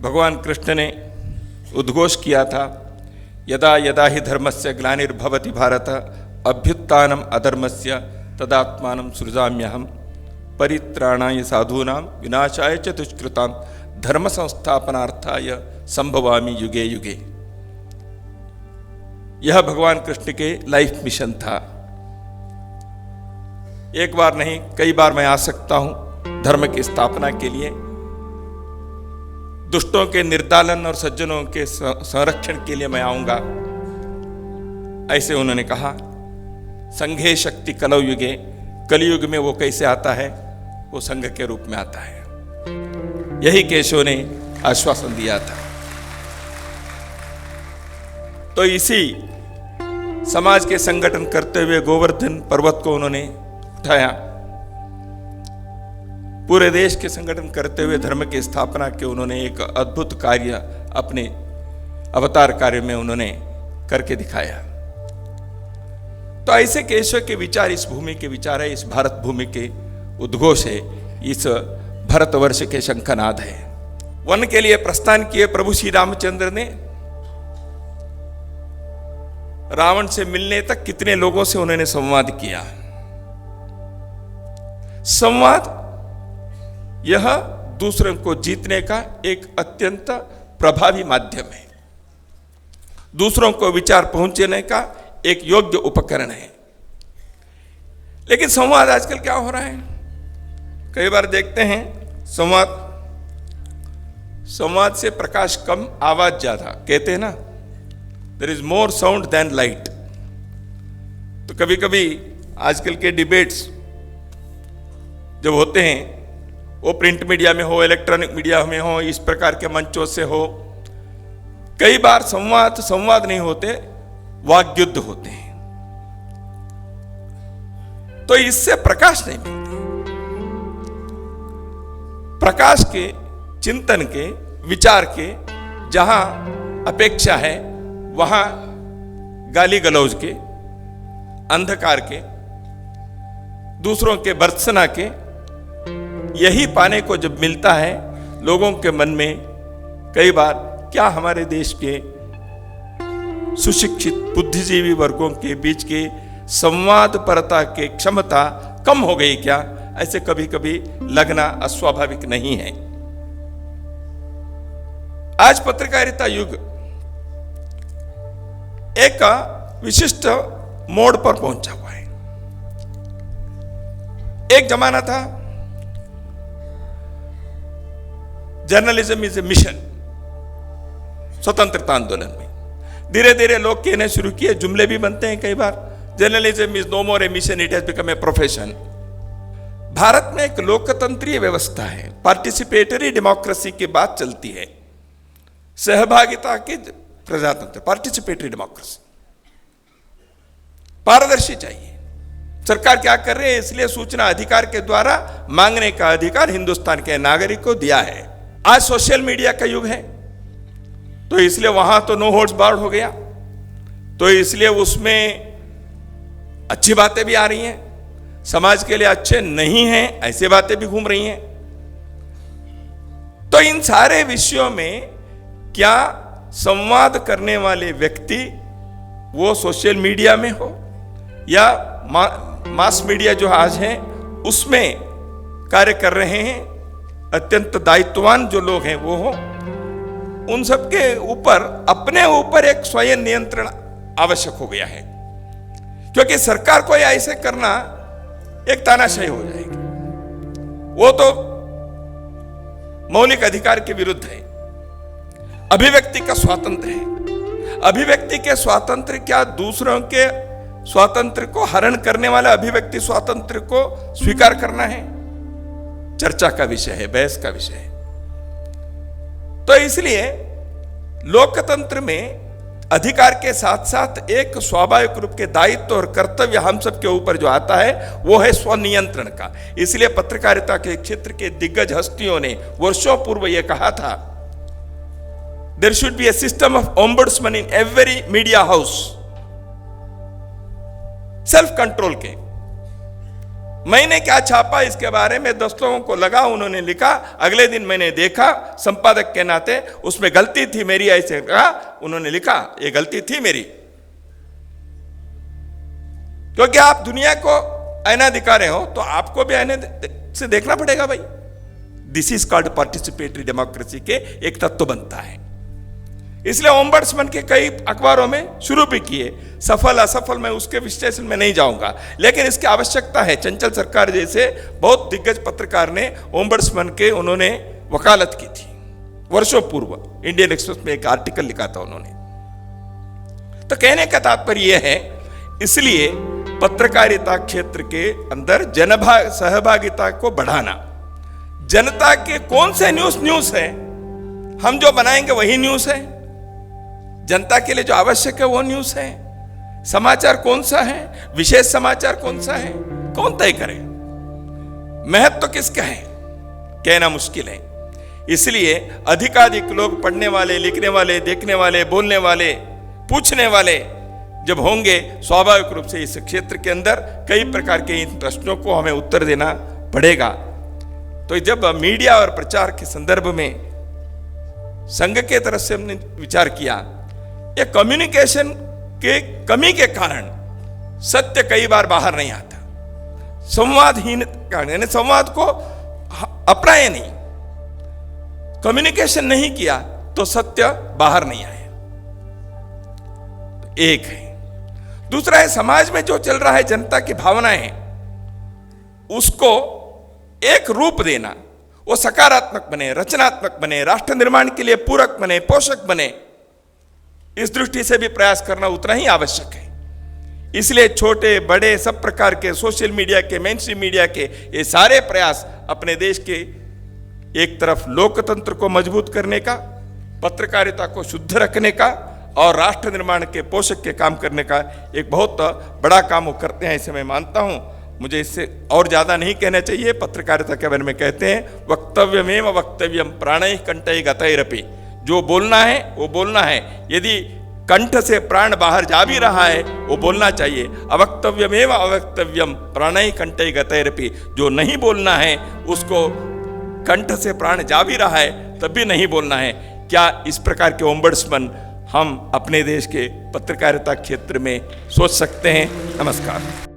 भगवान कृष्ण ने उद्घोष किया था, यदा यदा ही धर्मस्य ग्लानिर्भवति भारत अभ्युत्थानम अधर्मस्य तदात्मानं सृजाम्यहम् परित्राणाय साधूनां विनाशाय च दुष्कृतां धर्म संस्थापनार्थाय संभवामि युगे युगे। यह भगवान कृष्ण के लाइफ मिशन था। एक बार नहीं, कई बार मैं आ सकता हूं धर्म की स्थापना के लिए, दुष्टों के निर्दालन और सज्जनों के संरक्षण के लिए मैं आऊंगा, ऐसे उन्होंने कहा। संघे शक्ति कलौ युगे, कलयुग में वो कैसे आता है? वो संघ के रूप में आता है। यही केशव ने आश्वासन दिया था। तो इसी समाज के संगठन करते हुए गोवर्धन पर्वत को उन्होंने उठाया, पूरे देश के संगठन करते हुए धर्म की स्थापना के उन्होंने एक अद्भुत कार्य अपने अवतार कार्य में उन्होंने करके दिखाया। तो ऐसे केशव के विचार इस भूमि के विचार है, इस भारत भूमि के उद्घोष है, इस भारतवर्ष के शंखनाद है। वन के लिए प्रस्थान किए प्रभु श्री रामचंद्र ने। रावण से मिलने तक कितने लोगों से उन्होंने संवाद किया। संवाद यह दूसरों को जीतने का एक अत्यंत प्रभावी माध्यम है, दूसरों को विचार पहुंचाने का एक योग्य उपकरण है। लेकिन संवाद आजकल क्या हो रहा है? कई बार देखते हैं संवाद से प्रकाश कम, आवाज ज्यादा, कहते हैं ना, there is more sound than light. तो कभी कभी आजकल के डिबेट्स जब होते हैं, वो प्रिंट मीडिया में हो, इलेक्ट्रॉनिक मीडिया में हो, इस प्रकार के मंचों से हो, कई बार संवाद नहीं होते, वाग्युद्ध होते हैं। तो इससे प्रकाश नहीं मिलता। प्रकाश के, चिंतन के, विचार के जहां अपेक्षा है, वहां गाली गलौज के, अंधकार के, दूसरों के भर्त्सना के, यही पाने को जब मिलता है लोगों के मन में, कई बार क्या हमारे देश के सुशिक्षित बुद्धिजीवी वर्गों के बीच के संवादपरता की क्षमता कम हो गई क्या? ऐसे कभी कभी लगना अस्वाभाविक नहीं है। आज पत्रकारिता युग एक विशिष्ट मोड़ पर पहुंचा हुआ है। एक जमाना था जर्नलिज्म इज ए मिशन, स्वतंत्रता आंदोलन में धीरे धीरे लोग कहने शुरू किए, जुमले भी बनते हैं कई बार, journalism is no more a mission, it has become a profession. भारत में एक लोकतंत्रीय व्यवस्था है, पार्टिसिपेटरी डेमोक्रेसी की बात चलती है, सहभागिता की प्रजातंत्र, पार्टिसिपेटरी डेमोक्रेसी। पारदर्शी चाहिए। सरकार क्या कर रही है? इसलिए सूचना अधिकार के द्वारा मांगने का अधिकार हिंदुस्तान के नागरिक को दिया है। आज सोशल मीडिया का युग है, तो इसलिए वहां तो नो होल्ड्स बार्ड हो गया, तो इसलिए उसमें अच्छी बातें भी आ रही हैं, समाज के लिए अच्छे नहीं हैं ऐसी बातें भी घूम रही हैं। तो इन सारे विषयों में क्या संवाद करने वाले व्यक्ति वो सोशल मीडिया में हो या मास मीडिया जो आज है उसमें कार्य कर रहे हैं, अत्यंत दायित्ववान जो लोग हैं वो हो, उन सबके ऊपर अपने ऊपर एक स्वयं नियंत्रण आवश्यक हो गया है। क्योंकि सरकार को ऐसे करना एक तानाशाही हो जाएगी, वो तो मौलिक अधिकार के विरुद्ध है। अभिव्यक्ति का स्वातंत्र्य है, अभिव्यक्ति के स्वातंत्र्य क्या दूसरों के स्वातंत्र्य को हरण करने वाला अभिव्यक्ति स्वातंत्र्य को स्वीकार करना है? चर्चा का विषय है, बहस का विषय है। तो इसलिए लोकतंत्र में अधिकार के साथ साथ एक स्वाभाविक रूप के दायित्व और कर्तव्य हम सब के ऊपर जो आता है वो है स्वनियंत्रण का। इसलिए पत्रकारिता के क्षेत्र के दिग्गज हस्तियों ने वर्षों पूर्व यह कहा था, there should be a system of ombudsman in every media house. Self control के मैंने क्या छापा इसके बारे में 10 लोगों को लगा, उन्होंने लिखा। अगले दिन मैंने देखा, संपादक के नाते उसमें गलती थी मेरी, ऐसे कहा, उन्होंने लिखा ये गलती थी मेरी। क्योंकि आप दुनिया को आईना दिखा रहे हो तो आपको भी आईने से देखना पड़ेगा भाई। This is called participatory democracy के एक तत्व बनता है। इसलिए ओम्बड्समैन के कई अखबारों में शुरू भी किए, सफल असफल मैं उसके विश्लेषण में नहीं जाऊंगा, लेकिन इसकी आवश्यकता है। चंचल सरकार जैसे बहुत दिग्गज पत्रकार ने ओम्बड्समैन के उन्होंने वकालत की थी वर्षों पूर्व। इंडियन एक्सप्रेस में एक आर्टिकल लिखा था उन्होंने। तो कहने का तात्पर्य यह है, इसलिए पत्रकारिता क्षेत्र के अंदर सहभागिता को बढ़ाना। जनता के कौन से न्यूज है, हम जो बनाएंगे वही न्यूज है। जनता के लिए जो आवश्यक है वो न्यूज है। समाचार कौन सा है, विशेष समाचार कौन सा है, कौन तय करे? महत्व तो किसका है, कहना मुश्किल है। इसलिए अधिकाधिक लोग पढ़ने वाले, लिखने वाले, देखने वाले, बोलने वाले, पूछने वाले जब होंगे, स्वाभाविक रूप से इस क्षेत्र के अंदर कई प्रकार के इन प्रश्नों को हमें उत्तर देना पड़ेगा। तो जब मीडिया और प्रचार के संदर्भ में संघ के तरफ से हमने विचार किया, ये कम्युनिकेशन के कमी के कारण सत्य कई बार बाहर नहीं आता। संवादहीन कारण, यानी संवाद को अपनाए नहीं, कम्युनिकेशन नहीं किया तो सत्य बाहर नहीं आया। तो एक है। दूसरा है, समाज में जो चल रहा है, जनता की भावनाएं, उसको एक रूप देना, वो सकारात्मक बने, रचनात्मक बने, राष्ट्र निर्माण के लिए पूरक बने, पोषक बने, इस दृष्टि से भी प्रयास करना उतना ही आवश्यक है। इसलिए छोटे बड़े सब प्रकार के सोशल मीडिया के, मेनस्ट्रीम मीडिया के ये सारे प्रयास अपने देश के एक तरफ लोकतंत्र को मजबूत करने का, पत्रकारिता को शुद्ध रखने का और राष्ट्र निर्माण के पोषक के काम करने का एक बहुत बड़ा काम वो करते हैं, इसे मैं मानता हूं। मुझे इससे और ज्यादा नहीं कहना चाहिए। पत्रकारिता के बारे में कहते हैं, वक्तव्यमेव वक्तव्यम प्राणैः कंठैः गतैरपि। जो बोलना है वो बोलना है, यदि कंठ से प्राण बाहर जा भी रहा है वो बोलना चाहिए। अवक्तव्यमेव अवक्तव्यम प्राणैः कंठैः गतैरपि। जो नहीं बोलना है उसको कंठ से प्राण जा भी रहा है तब भी नहीं बोलना है। क्या इस प्रकार के ओम्बड्समैन हम अपने देश के पत्रकारिता क्षेत्र में सोच सकते हैं? नमस्कार।